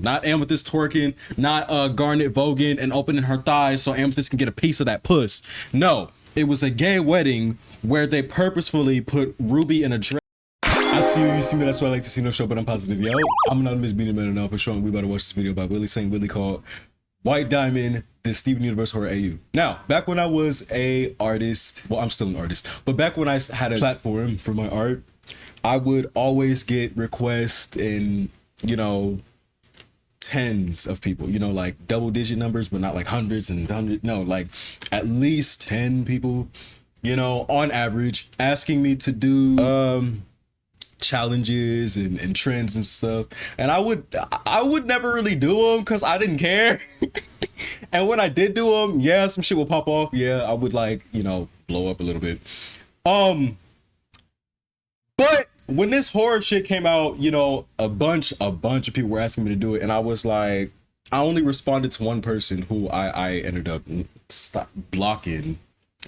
Not Amethyst twerking, not Garnet voguing and opening her thighs so Amethyst can get a piece of that puss. No, it was a gay wedding where they purposefully put Ruby in a dress. I see you see me, that's why I like to see no show, but I'm positive. Yo, I'm anonymous being man enough for sure. We about to watch this video by WillySaintWilly called White Diamond, the Steven Universe Horror AU. Now, back when I was a artist, well, I'm still an artist, but back when I had a platform for my art, I would always get requests and, you know, tens of people, you know, like double digit numbers, but not like hundreds and hundreds. No, like at least 10 people, you know, on average, asking me to do challenges and trends and stuff. And I would never really do them because I didn't care. And when I did do them, yeah, some shit would pop off. Yeah, I would, like, you know, blow up a little bit. But when this horror shit came out, you know, a bunch of people were asking me to do it, and I was like, I only responded to one person who I ended up blocking.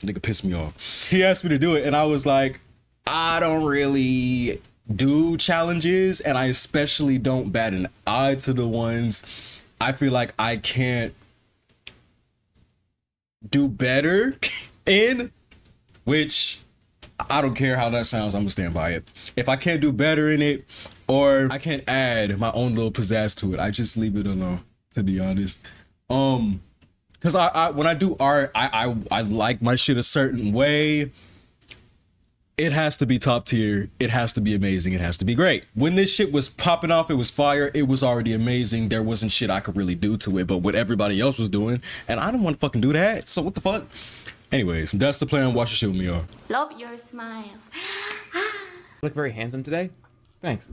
Nigga pissed me off. He asked me to do it, and I was like, I don't really do challenges, and I especially don't bat an eye to the ones I feel like I can't do better in, which I don't care how that sounds, I'm gonna stand by it. If I can't do better in it, or I can't add my own little pizzazz to it, I just leave it alone, to be honest. Because I when I do art, I like my shit a certain way. It has to be top tier. It has to be amazing. It has to be great. When this shit was popping off, it was fire. It was already amazing. There wasn't shit I could really do to it, but what everybody else was doing, and I didn't want to fucking do that. So what the fuck? Anyways, that's the plan. Watch the shit with me, y'all. Love your smile. You look very handsome today. Thanks.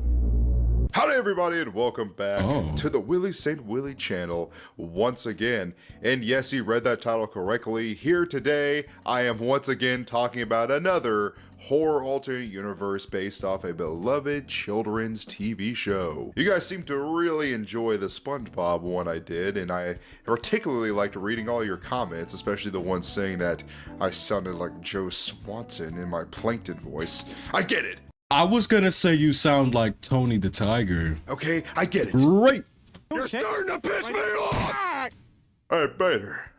Howdy everybody and welcome back to the WillySaintWilly channel once again. And yes, you read that title correctly. Here today, I am once again talking about another horror alternate universe based off a beloved children's TV show. You guys seem to really enjoy the SpongeBob one I did, and I particularly liked reading all your comments, especially the ones saying that I sounded like Joe Swanson in my plankton voice. I get it. I was gonna say you sound like Tony the Tiger. Okay, I get it. Great. You're starting to piss me off! Hey, Bader.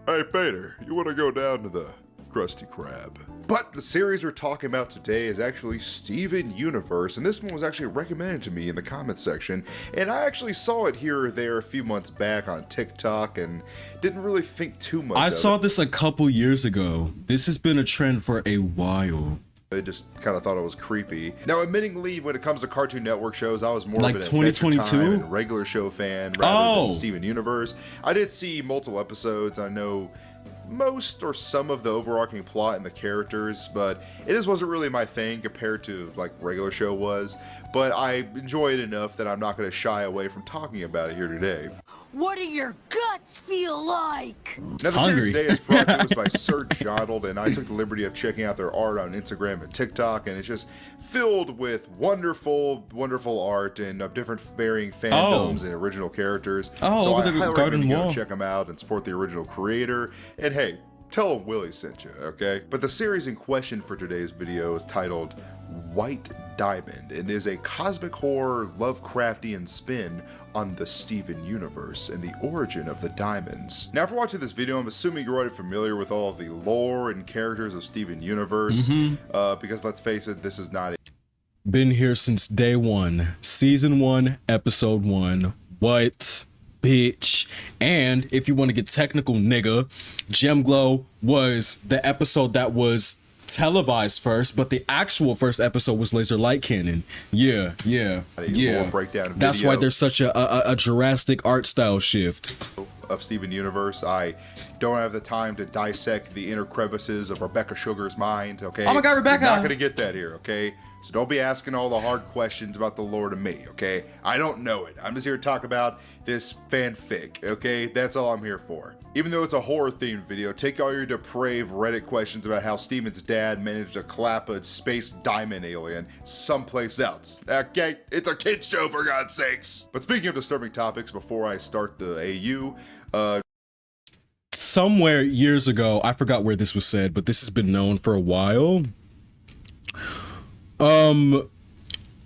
Hey, Bader, you want to go down to the Krusty Krab? But the series we're talking about today is actually Steven Universe, and this one was actually recommended to me in the comments section, and I actually saw it here or there a few months back on TikTok and didn't really think too much of it. I saw this a couple years ago. This has been a trend for a while. I just kind of thought it was creepy. Now, admittingly, when it comes to Cartoon Network shows, I was more like of an 2022 Adventure Time and regular show fan rather than Steven Universe. I did see multiple episodes. I know most or some of the overarching plot and the characters, but it just wasn't really my thing compared to like regular show was. But I enjoy it enough that I'm not going to shy away from talking about it here today. What do your guts feel like? Now, the series today is brought to us by Sir Jonald, and I took the liberty of checking out their art on Instagram and TikTok, and it's just filled with wonderful, wonderful art and of different varying fandoms and original characters. So I highly recommend you go check them out and support the original creator. And hey, tell them Willy sent you, okay? But the series in question for today's video is titled White Diamond and is a cosmic horror Lovecraftian spin on the Steven Universe and the origin of the diamonds. Now, if you're watching this video, I'm assuming you're already familiar with all of the lore and characters of Steven Universe, because let's face it, this is not Been here since day one. Season 1, episode 1. What? Bitch. And if you want to get technical, nigga, Gem Glow was the episode that was televised first, but the actual first episode was Laser Light Cannon. Yeah. breakdown That's why there's such a drastic art style shift of Steven Universe. I don't have the time to dissect the inner crevices of Rebecca Sugar's mind, okay? Oh my god, Rebecca! You're not gonna get that here, okay? So don't be asking all the hard questions about the lore to me, okay? I don't know it. I'm just here to talk about this fanfic, okay? That's all I'm here for. Even though it's a horror-themed video, take all your depraved Reddit questions about how Steven's dad managed to clap a space diamond alien someplace else, okay? It's a kid's show, for God's sakes! But speaking of disturbing topics, before I start the AU, somewhere years ago, I forgot where this was said, but this has been known for a while.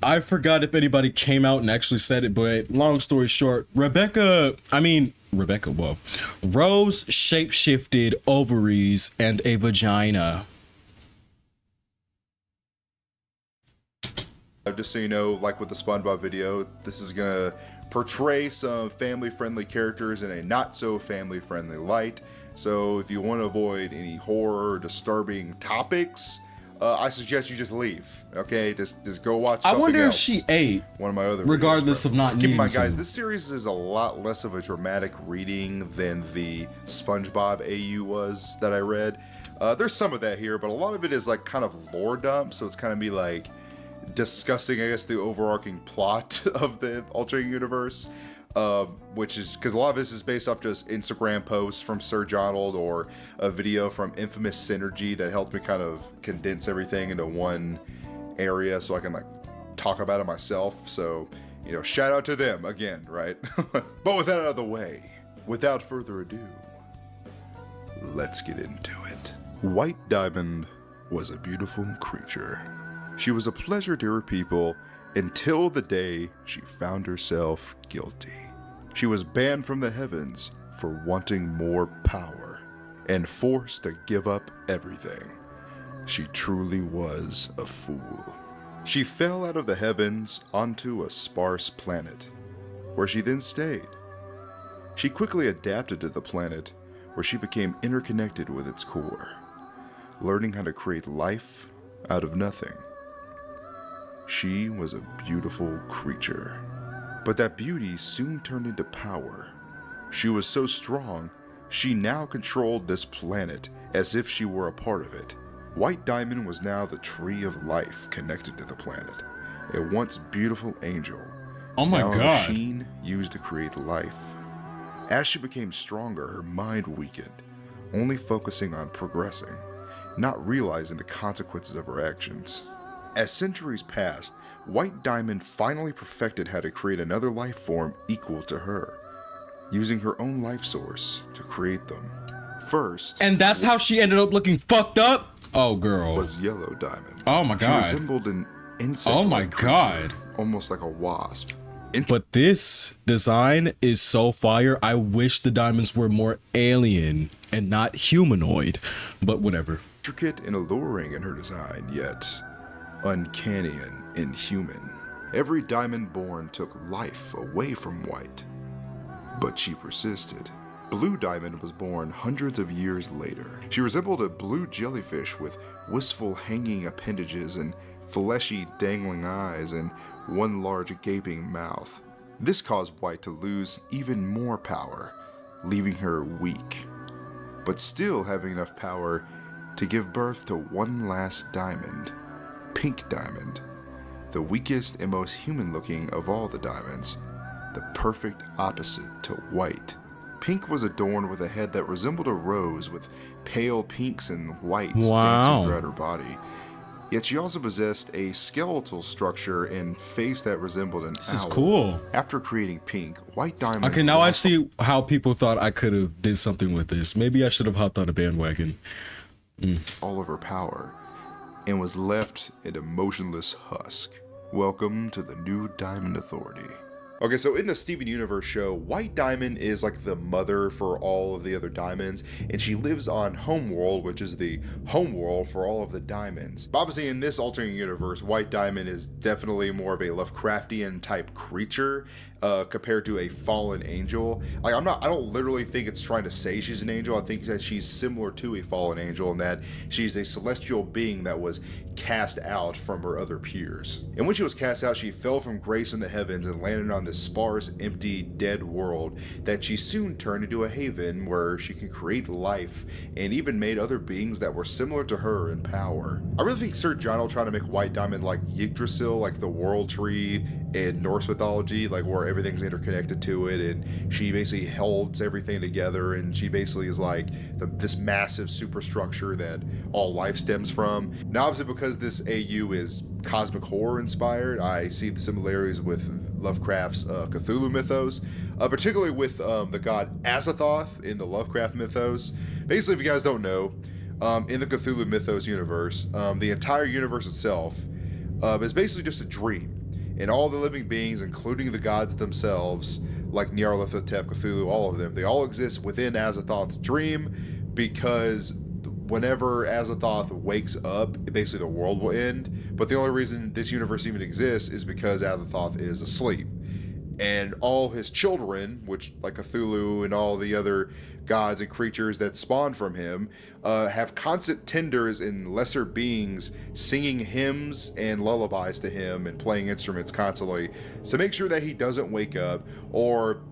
I forgot if anybody came out and actually said it, but long story short, Rose shape-shifted ovaries and a vagina. Just so you know, like with the SpongeBob video, this is gonna portray some family-friendly characters in a not-so-family-friendly light. So if you want to avoid any horror or disturbing topics, I suggest you just leave. Okay, just go watch something else. I wonder if she ate. One of my other regardless videos, of not keep needing in mind, to. guys, this series is a lot less of a dramatic reading than the SpongeBob AU was that I read. There's some of that here, but a lot of it is like kind of lore dump, so it's kind of be like discussing, I guess, the overarching plot of the alternate universe, which is because a lot of this is based off just Instagram posts from Sir Jonald or a video from Infamous Synergy that helped me kind of condense everything into one area so I can like talk about it myself. So, you know, shout out to them again, right? But with that out of the way, without further ado, let's get into it. White Diamond was a beautiful creature. She was a pleasure to her people until the day she found herself guilty. She was banned from the heavens for wanting more power and forced to give up everything. She truly was a fool. She fell out of the heavens onto a sparse planet, where she then stayed. She quickly adapted to the planet, where she became interconnected with its core, learning how to create life out of nothing. She was a beautiful creature, but that beauty soon turned into power. She was so strong, she now controlled this planet as if she were a part of it. White Diamond was now the tree of life connected to the planet, a once beautiful angel. Oh my now a God. machine used to create life. As she became stronger, her mind weakened, only focusing on progressing, not realizing the consequences of her actions. As centuries passed, White Diamond finally perfected how to create another life form equal to her, using her own life source to create them. First, And that's how she ended up looking fucked up? Oh, girl. was Yellow Diamond. Oh my God. She resembled an insect. Oh my God. Almost like a wasp. But this design is so fire. I wish the diamonds were more alien and not humanoid, but whatever. Intricate and alluring in her design, yet uncanny and inhuman. Every diamond born took life away from White, but she persisted. Blue Diamond was born hundreds of years later. She resembled a blue jellyfish with wistful hanging appendages and fleshy dangling eyes and one large gaping mouth. This caused White to lose even more power, leaving her weak, but still having enough power to give birth to one last diamond, Pink Diamond, the weakest and most human-looking of all the diamonds, the perfect opposite to White. Pink was adorned with a head that resembled a rose with pale pinks and whites dancing throughout her body. Yet she also possessed a skeletal structure and face that resembled an owl. This is cool. After creating Pink, White Diamond... Okay, now I see how people thought I could have did something with this. Maybe I should have hopped on a bandwagon. all of her power and was left an emotionless husk. Welcome to the new Diamond Authority. Okay, so in the Steven Universe show, White Diamond is like the mother for all of the other diamonds, and she lives on Homeworld, which is the homeworld for all of the diamonds. Obviously, in this alternate universe, White Diamond is definitely more of a Lovecraftian type creature compared to a fallen angel. Like, I don't literally think it's trying to say she's an angel. I think that she's similar to a fallen angel in that she's a celestial being that was cast out from her other peers. And when she was cast out, she fell from grace in the heavens and landed on this sparse, empty, dead world that she soon turned into a haven where she can create life and even made other beings that were similar to her in power. I really think Sir John trying to make White Diamond like Yggdrasil, like the world tree in Norse mythology, like where everything's interconnected to it, and she basically holds everything together, and she basically is like this massive superstructure that all life stems from. Now, obviously, because this AU is cosmic horror inspired, I see the similarities with Lovecraft's Cthulhu mythos, particularly with the god Azathoth in the Lovecraft mythos. Basically, if you guys don't know, in the Cthulhu mythos universe, the entire universe itself is basically just a dream. And all the living beings, including the gods themselves, like Nyarlathotep, Cthulhu, all of them, they all exist within Azathoth's dream, because whenever Azathoth wakes up, basically the world will end. But the only reason this universe even exists is because Azathoth is asleep. And all his children, which like Cthulhu and all the other gods and creatures that spawn from him, have constant tenders and lesser beings singing hymns and lullabies to him and playing instruments constantly to make sure that he doesn't wake up, or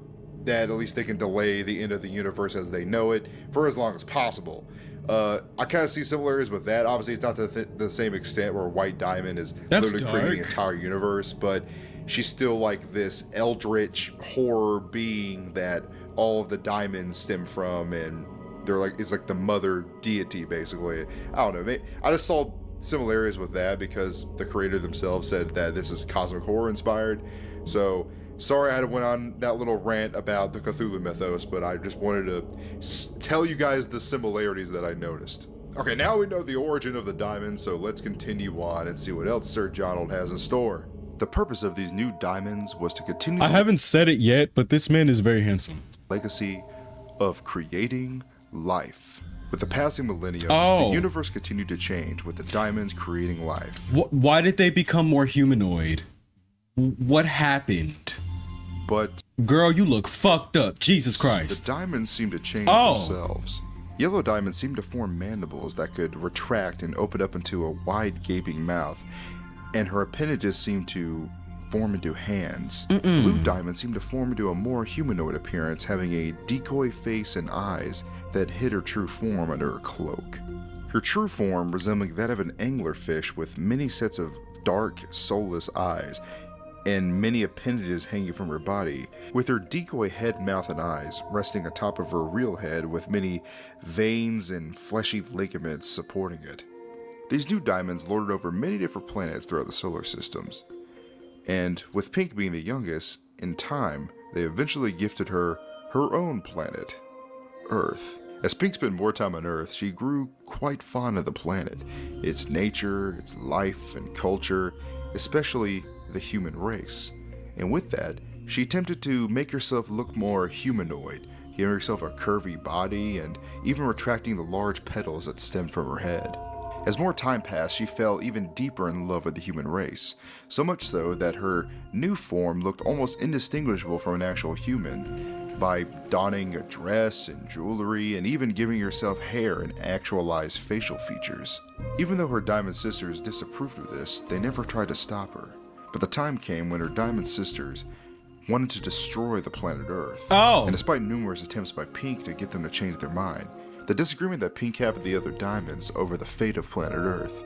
that at least they can delay the end of the universe as they know it for as long as possible. I kind of see similarities with that. Obviously, it's not to the same extent where White Diamond is literally creating the entire universe, but she's still like this eldritch horror being that all of the diamonds stem from, and they're like, it's like the mother deity, basically. I don't know. I just saw similarities with that because the creator themselves said that this is cosmic horror inspired. So sorry I had went on that little rant about the Cthulhu mythos, but I just wanted to tell you guys the similarities that I noticed. Okay, now we know the origin of the diamond, so let's continue on and see what else Sir Jonald has in store. The purpose of these new diamonds was to continue I haven't said it yet, but this man is very handsome. the legacy of creating life. With the passing millenniums, the universe continued to change, with the diamonds creating life. Why did they become more humanoid? What happened? But girl, you look fucked up. Jesus Christ. the diamonds seemed to change themselves. Yellow diamonds seemed to form mandibles that could retract and open up into a wide gaping mouth, and her appendages seemed to form into hands. Blue diamonds seemed to form into a more humanoid appearance, having a decoy face and eyes that hid her true form under her cloak. Her true form resembling that of an anglerfish with many sets of dark, soulless eyes, and many appendages hanging from her body, with her decoy head, mouth, and eyes resting atop of her real head with many veins and fleshy ligaments supporting it. These new diamonds lorded over many different planets throughout the solar systems, and with Pink being the youngest, in time, they eventually gifted her her own planet, Earth. As Pink spent more time on Earth, she grew quite fond of the planet, its nature, its life and culture, especially the human race. And with that, she attempted to make herself look more humanoid, giving herself a curvy body and even retracting the large petals that stemmed from her head. As more time passed, she fell even deeper in love with the human race, so much so that her new form looked almost indistinguishable from an actual human, by donning a dress and jewelry and even giving herself hair and actualized facial features. Even though her diamond sisters disapproved of this, they never tried to stop her. But the time came when her diamond sisters wanted to destroy the planet Earth. And despite numerous attempts by Pink to get them to change their mind, the disagreement that Pink had with the other diamonds over the fate of planet Earth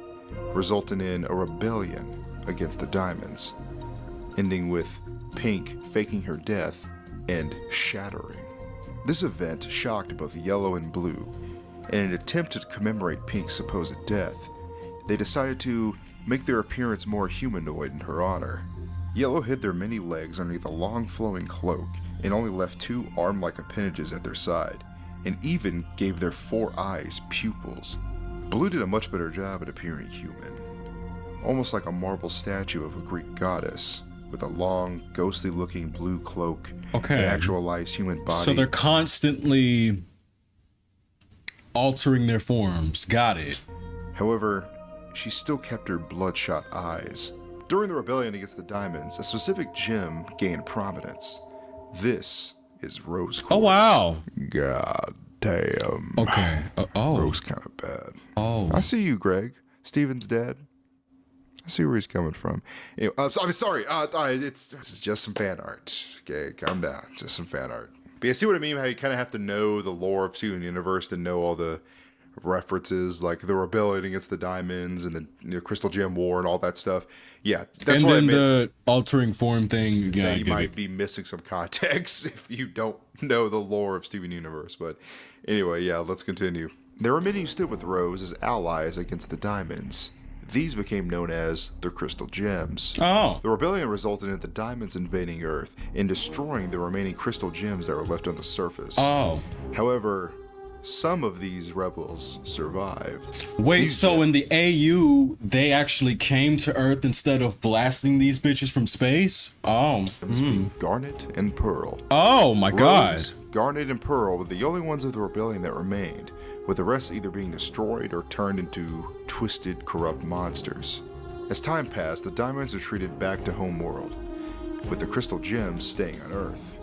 resulted in a rebellion against the diamonds, ending with Pink faking her death and shattering. This event shocked both Yellow and Blue, and in an attempt to commemorate Pink's supposed death, they decided to make their appearance more humanoid in her honor. Yellow hid their many legs underneath a long flowing cloak and only left 2 arm-like appendages at their side, and even gave their 4 eyes pupils. Blue did a much better job at appearing human, almost like a marble statue of a Greek goddess, with a long, ghostly-looking blue cloak and actualized human body. So they're constantly altering their forms. Got it. However, she still kept her bloodshot eyes. During the rebellion against the diamonds, a specific gem gained prominence. This is rose quartz. Oh, wow. God damn. Okay. Rose kind of bad. I see you, Greg. Steven's dad. I see where he's coming from. Anyway, I'm sorry. It's just some fan art. Okay, calm down. Just some fan art. But you see what I mean? How you kind of have to know the lore of Steven Universe to know all the references, like the rebellion against the diamonds and the Crystal Gem War and all that stuff. Yeah, that's what I meant. And then the altering form thing. Yeah, you might be missing some context if you don't know the lore of Steven Universe. But anyway, yeah, let's continue. There were many who stood with Rose as allies against the diamonds. These became known as the Crystal Gems. The rebellion resulted in the diamonds invading Earth and destroying the remaining crystal gems that were left on the surface. However, some of these rebels survived. Wait, These so in the AU, they actually came to Earth instead of blasting these bitches from space? Oh. gems being Garnet and Pearl. Oh my god. Rose, Garnet, and Pearl were the only ones of the rebellion that remained, with the rest either being destroyed or turned into twisted, corrupt monsters. As time passed, the diamonds retreated back to Homeworld, with the crystal gems staying on Earth.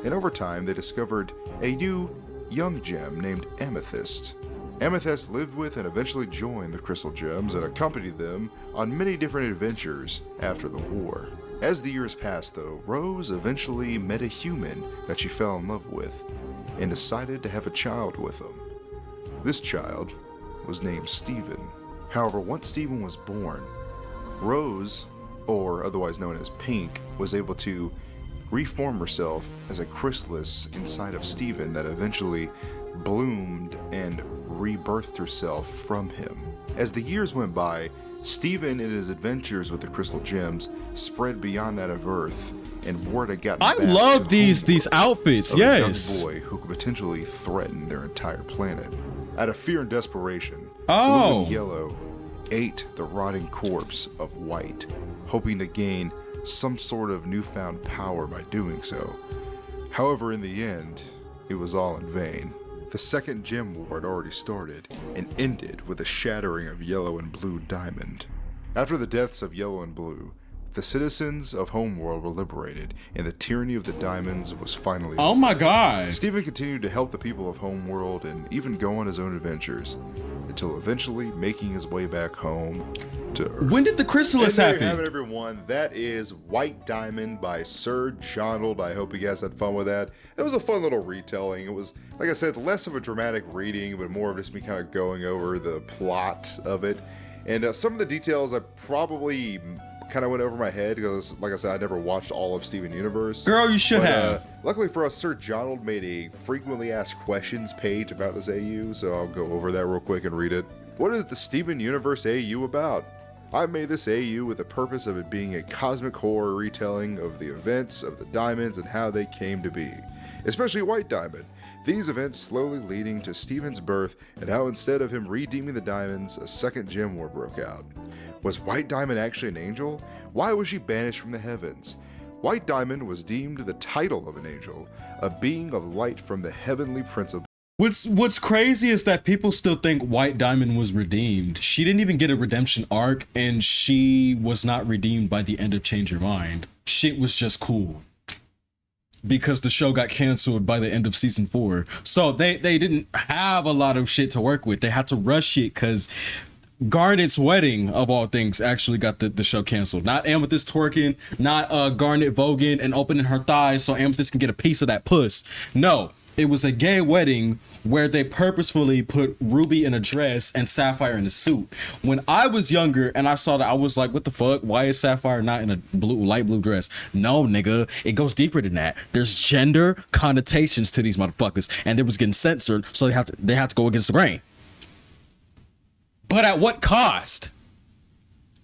And over time, they discovered a new young gem named Amethyst. Amethyst lived with and eventually joined the crystal gems and accompanied them on many different adventures after the war. As the years passed though, Rose eventually met a human that she fell in love with and decided to have a child with him. This child was named Steven. However, once Steven was born, Rose, or otherwise known as Pink, was able to reform herself as a chrysalis inside of Steven that eventually bloomed and rebirthed herself from him. As the years went by, Steven and his adventures with the crystal gems spread beyond that of Earth, and word had gotten I back love to these Homeworld outfits, of a young yes. boy who could potentially threaten their entire planet. Out of fear and desperation, Oh. Blue and Yellow ate the rotting corpse of White, hoping to gain some sort of newfound power by doing so. However, in the end, it was all in vain. The second gem war had already started and ended with the shattering of Yellow and Blue Diamond. After the deaths of Yellow and Blue, the citizens of Homeworld were liberated, and the tyranny of the diamonds was finally Oh over. my god. Steven continued to help the people of Homeworld and even go on his own adventures, until eventually making his way back home to Earth. When did the chrysalis And there you have it, happen? everyone. That is White Diamond by Sir Jonald. I hope you guys had fun with that. It was a fun little retelling. It was, like I said, less of a dramatic reading, but more of just me kind of going over the plot of it. And some of the details I probably kind of went over my head because, like I said, I never watched all of Steven Universe. Girl, you should But, have. Luckily for us, Sir Jonald made a frequently asked questions page about this AU, so I'll go over that real quick and read it. What is the Steven Universe AU about? I made this AU with the purpose of it being a cosmic horror retelling of the events of the diamonds and how they came to be, especially White Diamond. These events slowly leading to Steven's birth and how instead of him redeeming the diamonds, a second gem war broke out. Was White Diamond actually an angel? Why was she banished from the heavens? White Diamond was deemed the title of an angel, a being of light from the heavenly principle. What's crazy is that people still think White Diamond was redeemed. She didn't even get a redemption arc, and she was not redeemed by the end of Change Your Mind. Shit was just cool. Because the show got canceled by the end of season 4. So they didn't have a lot of shit to work with. They had to rush it because Garnet's wedding, of all things, actually got the show canceled. Not Amethyst twerking, not Garnet voguing and opening her thighs so Amethyst can get a piece of that puss. No, it was a gay wedding where they purposefully put Ruby in a dress and Sapphire in a suit. When I was younger and I saw that, I was like, what the fuck? Why is Sapphire not in a light blue dress? No, nigga, it goes deeper than that. There's gender connotations to these motherfuckers, and they was getting censored, so they have to go against the grain. But at what cost?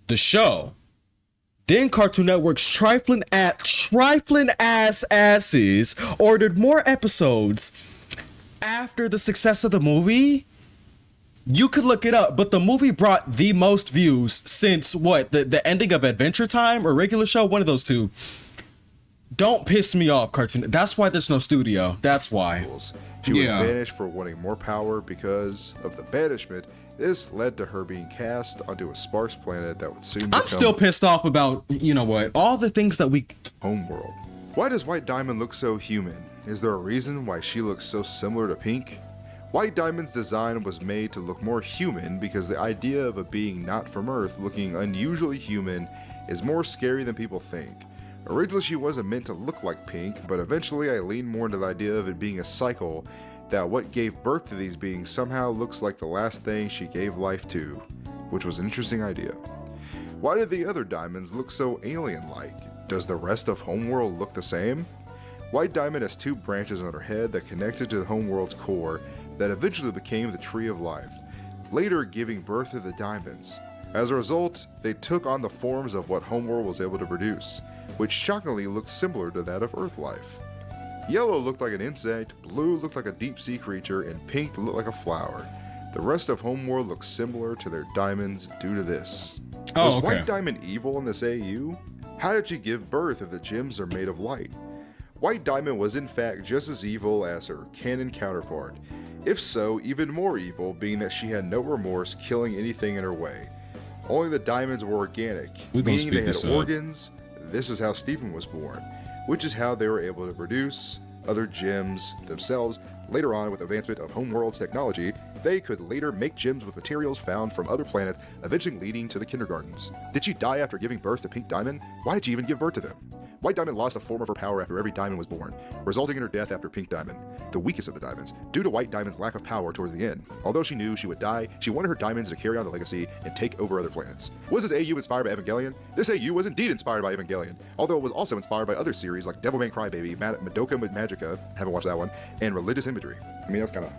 The show. Then Cartoon Network's trifling ass asses ordered more episodes after the success of the movie. You could look it up, but the movie brought the most views since what? The ending of Adventure Time or regular show? One of those two. Don't piss me off, Cartoon. That's why there's no studio. That's why. She was Yeah. banished for wanting more power. Because of the banishment, this led to her being cast onto a sparse planet that would soon become I'm still pissed off about, you know what, all the things that we... Homeworld. Why does White Diamond look so human? Is there a reason why she looks so similar to Pink? White Diamond's design was made to look more human because the idea of a being not from Earth looking unusually human is more scary than people think. Originally she wasn't meant to look like Pink, but eventually I leaned more into the idea of it being a cycle, that what gave birth to these beings somehow looks like the last thing she gave life to, which was an interesting idea. Why did the other diamonds look so alien-like? Does the rest of Homeworld look the same? White Diamond has 2 branches on her head that connected to the Homeworld's core that eventually became the Tree of Life, later giving birth to the diamonds. As a result, they took on the forms of what Homeworld was able to produce, which shockingly looked similar to that of Earth life. Yellow looked like an insect, blue looked like a deep sea creature, and pink looked like a flower. The rest of Homeworld looks similar to their diamonds due to this. Was White Diamond evil in this AU? How did she give birth if the gems are made of light? White Diamond was in fact just as evil as her canon counterpart. If so, even more evil, being that she had no remorse killing anything in her way. Only the diamonds were organic, meaning they had organs. This is how Stephen was born, which is how they were able to produce other gems themselves. Later on, with advancement of Homeworld's technology, they could later make gems with materials found from other planets, eventually leading to the kindergartens. Did she die after giving birth to Pink Diamond? Why did she even give birth to them? White Diamond lost a form of her power after every diamond was born, resulting in her death after Pink Diamond, the weakest of the diamonds, due to White Diamond's lack of power towards the end. Although she knew she would die, she wanted her diamonds to carry on the legacy and take over other planets. Was this AU inspired by Evangelion? This AU was indeed inspired by Evangelion, although it was also inspired by other series like Devilman Crybaby, Madoka Magica, haven't watched that one, and religious imagery. I mean, that's kind of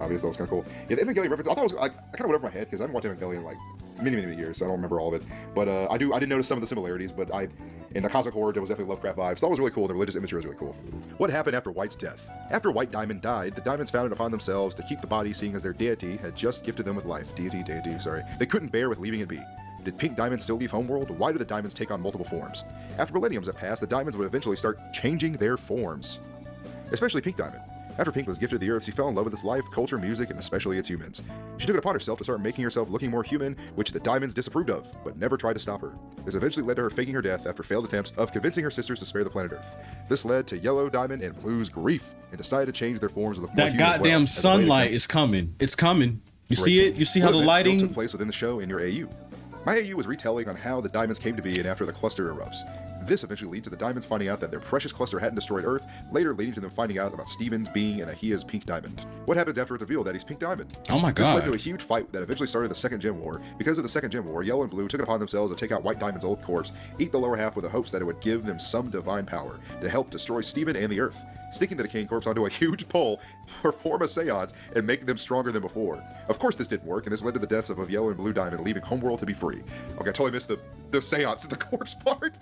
obvious, that was kind of cool. Yeah, the Evangelion reference, I thought it was, I kind of went over my head because I haven't watched Evangelion in like many years, so I don't remember all of it. But I did notice some of the similarities, but in the cosmic horror, there was definitely Lovecraft vibes. So that was really cool. The religious imagery was really cool. What happened after White's death? After White Diamond died, the diamonds found it upon themselves to keep the body, seeing as their deity had just gifted them with life. Deity, sorry. They couldn't bear with leaving it be. Did Pink Diamond still leave Homeworld? Why do the diamonds take on multiple forms? After millenniums have passed, the diamonds would eventually start changing their forms. Especially Pink Diamond. After Pink was gifted the Earth, she fell in love with its life, culture, music, and especially its humans. She took it upon herself to start making herself looking more human, which the diamonds disapproved of, but never tried to stop her. This eventually led to her faking her death after failed attempts of convincing her sisters to spare the planet Earth. This led to Yellow Diamond and Blue's grief, and decided to change their forms to look more human. That goddamn sunlight is coming. It's coming. You see it? You see how the lighting took place within the show in your AU. My AU was retelling on how the diamonds came to be and after the cluster erupts. This eventually leads to the diamonds finding out that their precious cluster hadn't destroyed Earth, later leading to them finding out about Steven's being and that he is Pink Diamond. What happens after it's revealed that he's Pink Diamond? Oh my god. This led to a huge fight that eventually started the Second Gem War. Because of the Second Gem War, Yellow and Blue took it upon themselves to take out White Diamond's old corpse, eat the lower half with the hopes that it would give them some divine power to help destroy Steven and the Earth. Sticking the decaying corpse onto a huge pole, perform a seance, and make them stronger than before. Of course this didn't work, and this led to the deaths of Yellow and Blue Diamond, leaving Homeworld to be free. Okay, I totally missed the seance, the corpse part.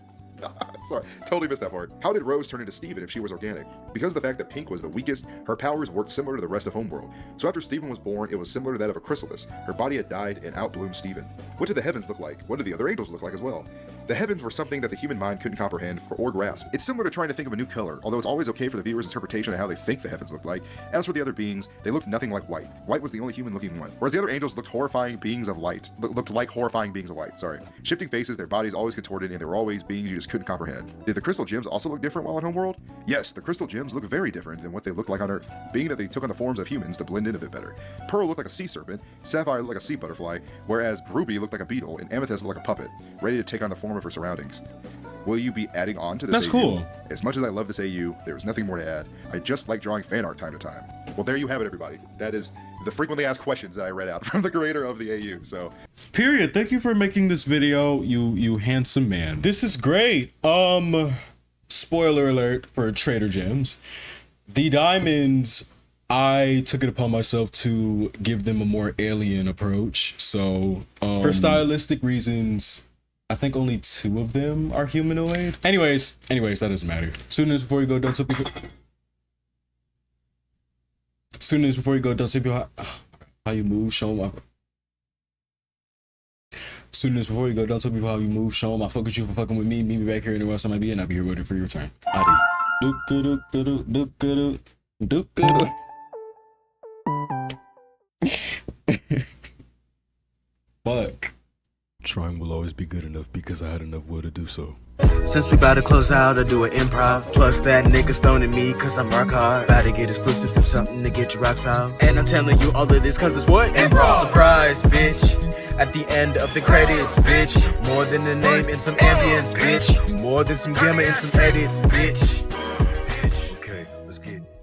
Sorry, totally missed that part. How did Rose turn into Steven if she was organic? Because of the fact that Pink was the weakest, her powers worked similar to the rest of Homeworld. So after Steven was born, it was similar to that of a chrysalis. Her body had died and outbloomed Steven. What did the heavens look like? What did the other angels look like as well? The heavens were something that the human mind couldn't comprehend or grasp. It's similar to trying to think of a new color, although it's always okay for the viewer's interpretation of how they think the heavens looked like. As for the other beings, they looked nothing like White. White was the only human-looking one, whereas the other angels looked horrifying beings of light. Looked like horrifying beings of light, sorry. Shifting faces, their bodies always contorted, and they were always beings you just couldn't comprehend. Did the crystal gems also look different while on Homeworld? Yes, the crystal gems look very different than what they looked like on Earth, being that they took on the forms of humans to blend in a bit better. Pearl looked like a sea serpent, Sapphire looked like a sea butterfly, whereas Ruby looked like a beetle, and Amethyst looked like a puppet, ready to take on the form of her surroundings. Will you be adding on to this That's AU? cool. As much as I love this AU, there is nothing more to add. I just like drawing fan art time to time. Well, there you have it, everybody. That is the frequently asked questions that I read out from the creator of the AU, so. Period. Thank you for making this video, you handsome man. This is great. Spoiler alert for Trader Gems. The diamonds, I took it upon myself to give them a more alien approach. So, for stylistic reasons, I think only 2 of them are humanoid. Anyways, that doesn't matter. Students, before you go, don't tell people. Students, before you go, don't tell people how you move. Show them. Students, before you go, don't tell people how you move. Show them I fuck with you for fucking with me. Meet me back here anywhere else I might be, and I'll be here waiting for your return. Fuck. Trying will always be good enough because I had enough will to do so. Since we bout to close out, I do an improv. Plus that nigga stoning me cause I'm rock hard. Bout to get exclusive, do something to get your rocks out. And I'm telling you all of this cause it's what? Improv! Surprise, bitch. At the end of the credits, bitch. More than a name and some ambience, bitch. More than some gamma and some edits, bitch. Okay, let's get it.